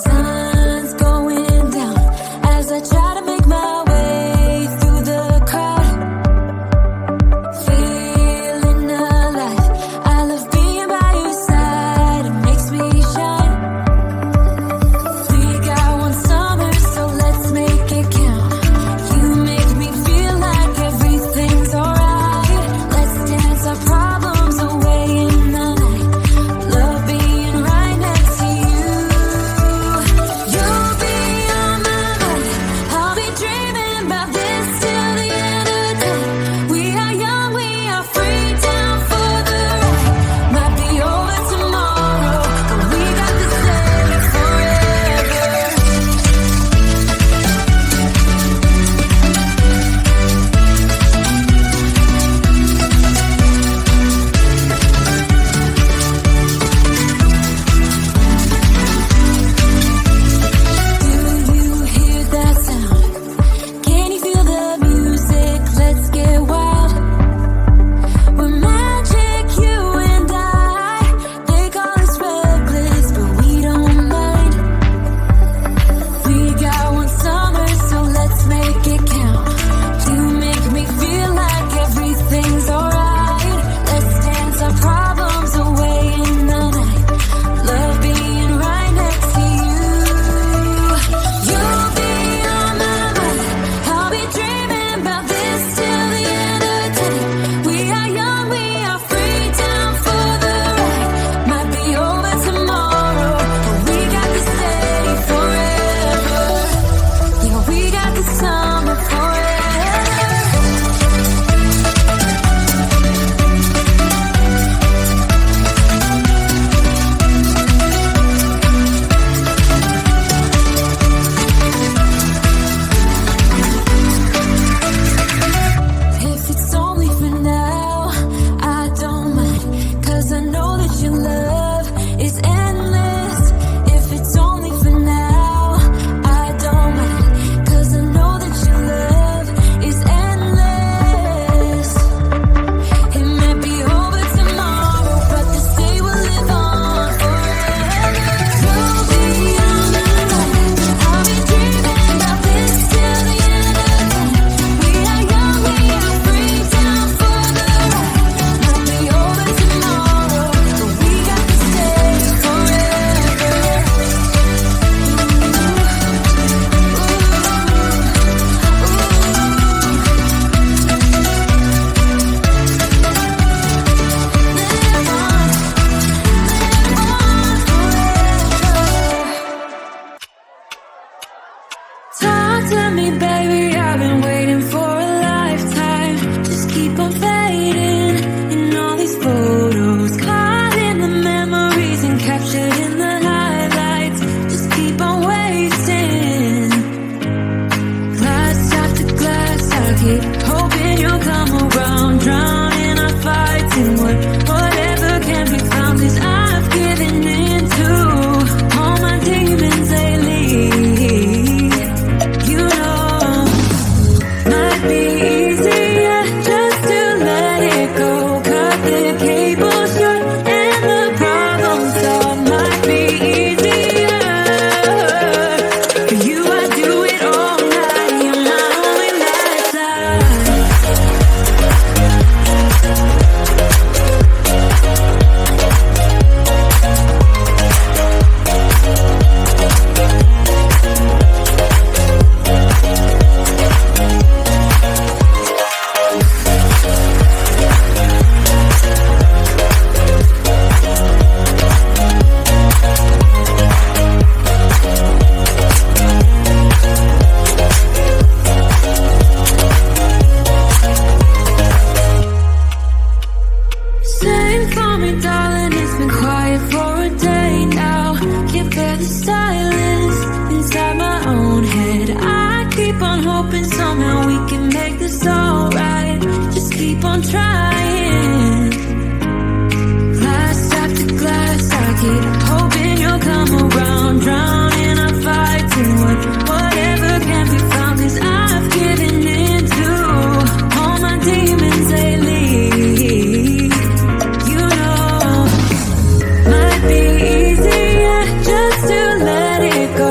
sun's going down as I try to make my way through the crowd. Feeling alive, I love being by your side, it makes me shine. We got one summer, so let's make it count. You make me feel like everything's alright. Let's dance our problems away in the night. Love being right next to you. You'll be on my mind, I'll be dreaming about this till the end of time. We are young, we are free, down for the ride. Might be over tomorrow, but we got to stay forever. Do you hear that sound? Can you feel the music? Let's get wild. We're magic, you and I. They call us reckless, but we don't mind. We got one summer, so let's make it count. You make me feel like everything's alright. Let's dance our problems away in the night. Love being right next to you. You'll be on my mind, I'll be dreaming about this till the end of time. We are young, we are free, down for the ride. Might be over tomorrow, but we got to stay forever. Yeah, we got the summer forever. If it's only for now, I don't mind, 'cause I know that your love is endless. If it's only for now, I don't mind, 'cause I know that your love is endless. It might be over tomorrow, but this day will live on forever. You'll be on my mind, I'll be dreaming about this till the end of time. We are young, we are free, down for the ride. Might be over tomorrow, but we got to stay forever. Talk to me, baby, I've been waiting for a lifetime. Just keep on fading in all these photos, caught in the memories and captured in the highlights. Just keep on waiting. Glass after glass, I keep hoping you'll come around. Drowning our fights in whatever can be found, 'cause I've given in to all my demons lately. You know, might be easier just to let it go. Cut the cable short and the problem solved. Might be easier for you, I do it all night. You're my only lifeline. Sing for me, darling, it's been quiet for a day now. Can't bear the silence inside my own head. I keep on hoping somehow we can make this alright. Just keep on trying. Glass after glass, I keep hoping you'll come around. Drowning our fights in whatever can be found, 'cause I've given in to all my demons lately. You know, might be easier just to let it go.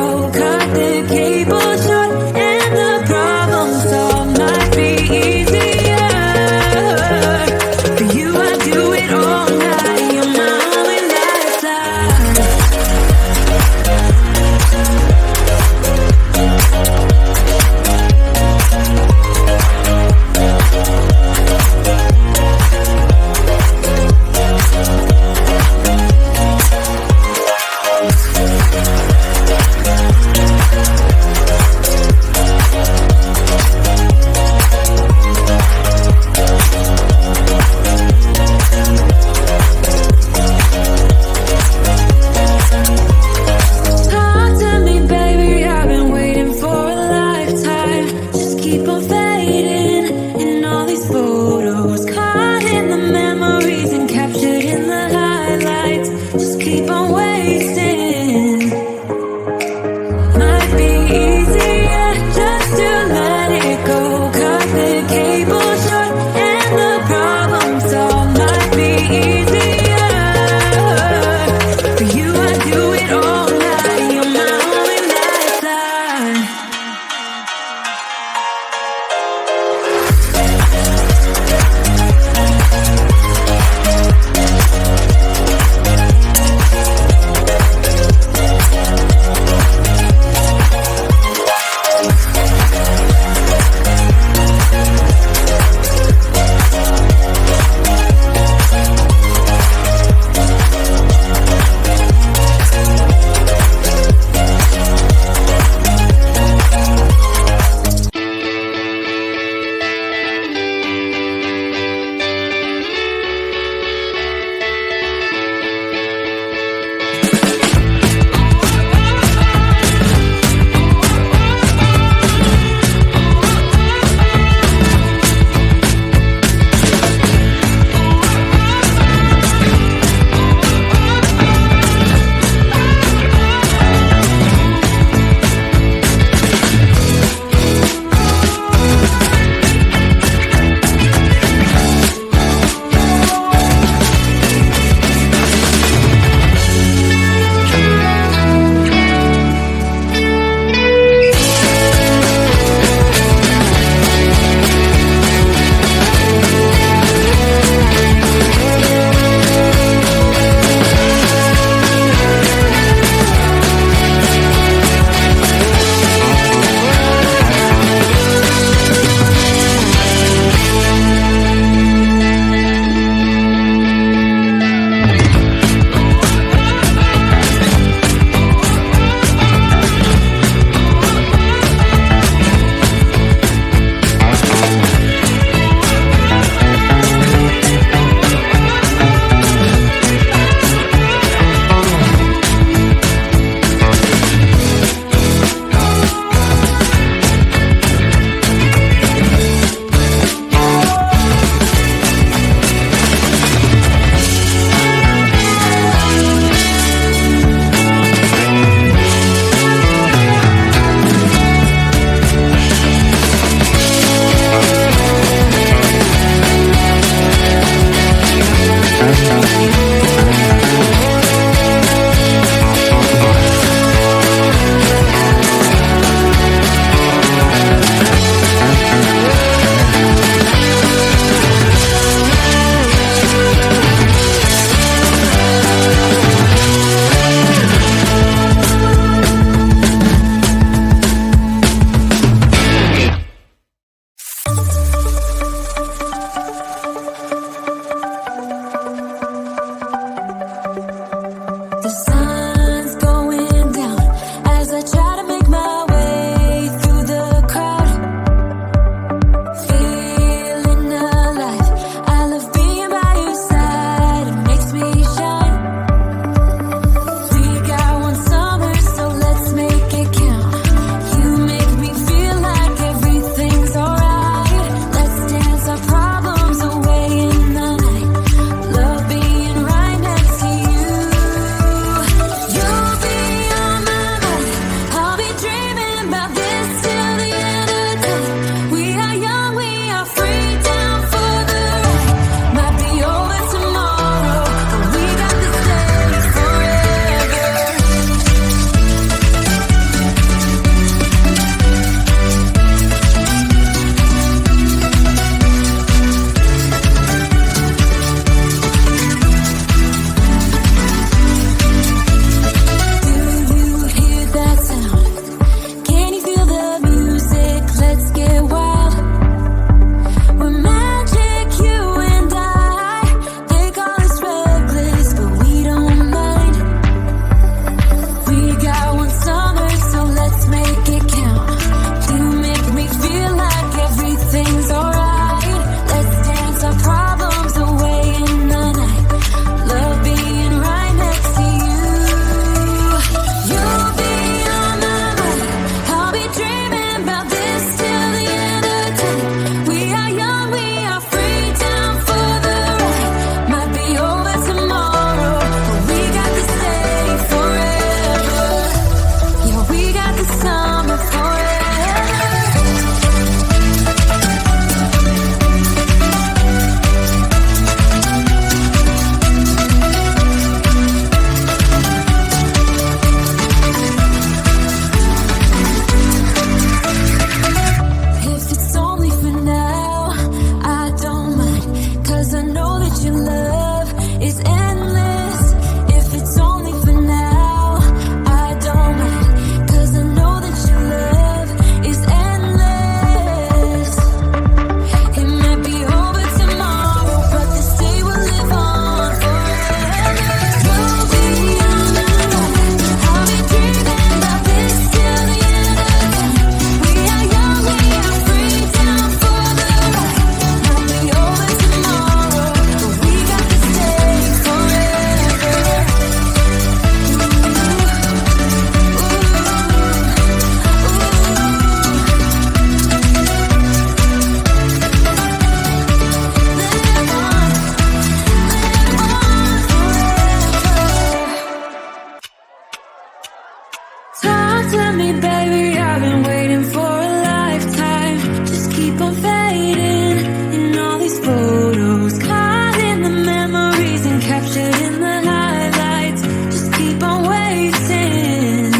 to me, baby, I've been waiting for a lifetime. Just keep on fading in all these photos, caught in the memories and captured in the highlights. Just keep on waiting.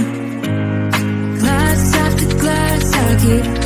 Glass after glass, I keep